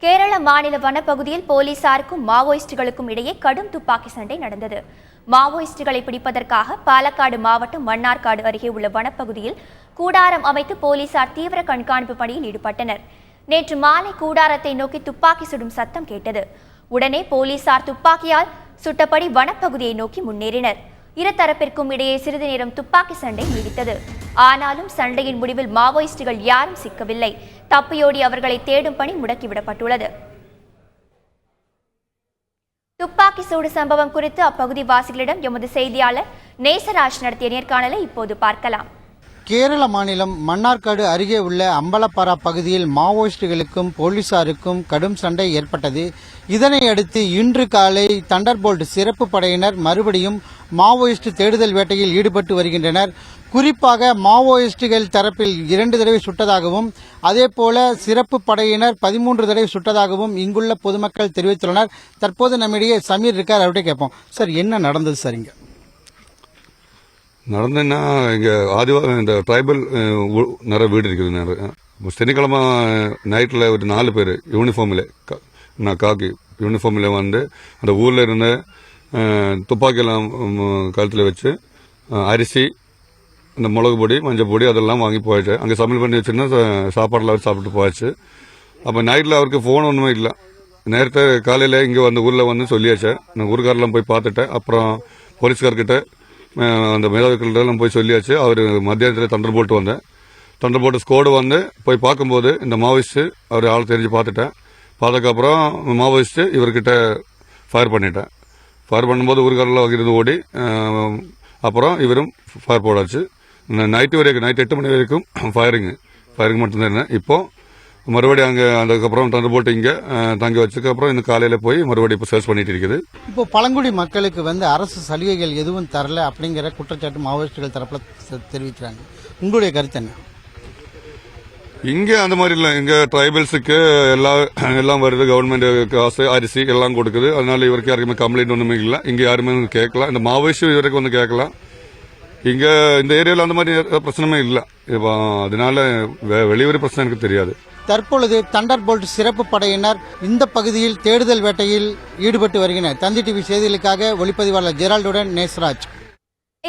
கேரள மாநில வனப்பகுதியில் போலீசாருக்கும் மாவோயிஸ்டுகளுக்கும் இடையே கடும் துப்பாக்கி சண்டை நடந்தது. மாவோயிஸ்டுகளை பிடிப்பதற்காக பாலக்காடு மாவட்டம் மன்னார்காடு அருகே உள்ள வனப்பகுதியில் கூடாரம் அமைத்து போலீசார் தீவிர கண்காணிப்பு பணியில் ஈடுபட்டனர். நேற்று மாலை கூடாரத்தை நோக்கி துப்பாக்கி சுடும் சத்தம் கேட்டது. உடனே போலீசார் துப்பாக்கியால் சுட்டபடி வனப்பகுதியை நோக்கி முன்னேறினர். இருதரப்பிற்கும் இடையே சிறிது நேரம் துப்பாக்கி சண்டை நீடித்தது. ஆனாலும் சண்டையின் முடிவில் மாவோயிஸ்டுகள் யாரும் சிக்கவில்லை. தப்பியோடி அவர்களை தேடும் பணி முடக்கிவிடப்பட்டுள்ளது. துப்பாக்கி சூடு சம்பவம் குறித்து அப்பகுதி வாசிகளிடம் எமது செய்தியாளர் நேசராஜ் நடத்திய நேர்காணலை இப்போது பார்க்கலாம். கேரள மாநிலம் மன்னார்காடு அருகே உள்ள அம்பலப்பாரா பகுதியில் மாவோயிஸ்டுகளுக்கும் போலீசாருக்கும் கடும் சண்டை ஏற்பட்டது. இதனை அடுத்து இன்று காலை தண்டர்போல்ட் சிறப்பு படையினர் மறுபடியும் மாவோயிஸ்ட் தேடுதல் வேட்டையில் ஈடுபட்டு வருகின்றனர். குறிப்பாக மாவோயிஸ்டுகள் தரப்பில் 2 தடவை சுட்டதாகவும் அதேபோல சிறப்பு படையினர் 13 தடவை சுட்டதாகவும் இங்குள்ள பொதுமக்கள் தெரிவித்துள்ளனர். தற்போது நம்மிடையே சமீர் இருக்கார், அவர்கிட்ட கேட்போம். சார், என்ன நடந்தது சார்? இங்க நடந்ததுன்னா இங்கே இந்த ட்ரைபல் நிறைய வீடு இருக்குது. சனிக்கிழமை நைட்டில் ஒரு 4 பேர் யூனிஃபார்மில் காக்கி யூனிஃபார்மில் வந்து அந்த ஊரில் இருந்த துப்பாக்கியெல்லாம் கழுத்தில் வச்சு அரிசி, இந்த மிளகு பொடி, மஞ்சள் பொடி அதெல்லாம் வாங்கி போயிடுச்சு. அங்கே சமையல் பண்ணி வச்சுன்னா சாப்பாடெல்லாம் வச்சு சாப்பிட்டு போயிடுச்சு. அப்போ நைட்டில் அவருக்கு ஃபோன் ஒன்றுமே இல்லை. நேரத்தை காலையில் இங்கே வந்து ஊரில் வந்து சொல்லியாச்சு. நான் ஊருக்காரெல்லாம் போய் பார்த்துட்டேன். அப்புறம் போலீஸ்கார்கிட்ட அந்த மேதாவிகள்லாம் போய் சொல்லியாச்சு. அவர் மத்தியானத்தில் தண்டர்போல்ட் வந்தேன். தண்டர்போல்ட் ஸ்குவாடு வந்து போய் பார்க்கும்போது இந்த மாவோயிஸ்ட்டு அவர் ஆள் தெரிஞ்சு பார்த்துட்டேன். பார்த்ததுக்கப்புறம் மாவோயிஸ்ட்டு இவர்கிட்ட ஃபயர் பண்ணிட்டேன். ஃபயர் பண்ணும்போது ஊருக்காரெல்லாம் இருந்து ஓடி அப்புறம் இவரும் ஃபயர் போடாச்சு. நைட்டு 8 மணி வரைக்கும் ஃபயரிங் மட்டும்தான் இருந்தேன். இப்போ மறுபடியும் அங்கே அதுக்கப்புறம் தண்டர்போல்ட் இங்கே தங்கி வச்சதுக்கப்புறம் இந்த காலையில் போய் மறுபடியும் இப்போ சர்ச் பண்ணிட்டு இருக்குது. இப்போ பழங்குடி மக்களுக்கு வந்து அரசு சலுகைகள் எதுவும் தரல அப்படிங்கிற குற்றச்சாட்டு மாவோயிஸ்டுகள் தரப்புல தெரிவிக்கிறாங்க. உங்களுடைய கருத்து என்ன? இங்கே அந்த மாதிரி இல்லை. இங்கே ட்ரைபல்ஸுக்கு எல்லாம் வருது. கவர்மெண்ட் காசு, அரிசி எல்லாம் கொடுக்குது. அதனால இவருக்கு யாருக்குமே கம்ப்ளைண்ட் ஒன்றுமே இல்லை. இங்கே யாருமே கேட்கலாம். இந்த மாவோயிஸ்ட் இவருக்கு வந்து கேட்கலாம். இங்கே இந்த ஏரியாவில் அந்த மாதிரி பிரச்சனையுமே இல்லை. இப்போ அதனால வெளியூர் பிரச்சனை எனக்கு தெரியாது. தற்பொழுது தண்டர்போல்ட் சிறப்பு படையினர் இந்த பகுதியில் தேடுதல் வேட்டையில் ஈடுபட்டு வருகின்றனர். தந்தி டிவி செய்திகளுக்காக ஒளிப்பதிவாளர் ஜெரால்டுடன் நேசராஜ்.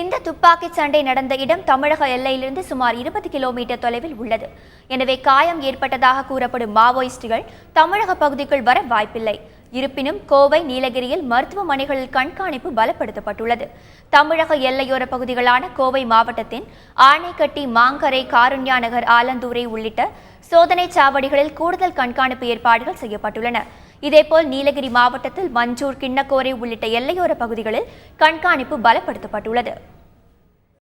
இந்த துப்பாக்கி சண்டை நடந்த இடம் தமிழக எல்லையிலிருந்து சுமார் 20 கிலோமீட்டர் தொலைவில் உள்ளது. எனவே காயம் ஏற்பட்டதாக கூறப்படும் மாவோயிஸ்டுகள் தமிழக பகுதிக்குள் வர வாய்ப்பில்லை. இருப்பினும் கோவை, நீலகிரியில் மருத்துவமனைகளில் கண்காணிப்பு பலப்படுத்தப்பட்டுள்ளது. தமிழக எல்லையோர பகுதிகளான கோவை மாவட்டத்தின் ஆனைக்கட்டி, மாங்கரை, காருண்யா நகர், ஆலந்தூரை உள்ளிட்ட சோதனை சாவடிகளில் கூடுதல் கண்காணிப்பு ஏற்பாடுகள் செய்யப்பட்டுள்ளன. இதேபோல் நீலகிரி மாவட்டத்தில் மஞ்சூர், கிண்ணக்கோரை உள்ளிட்ட எல்லையோர பகுதிகளில் கண்காணிப்பு பலப்படுத்தப்பட்டுள்ளது.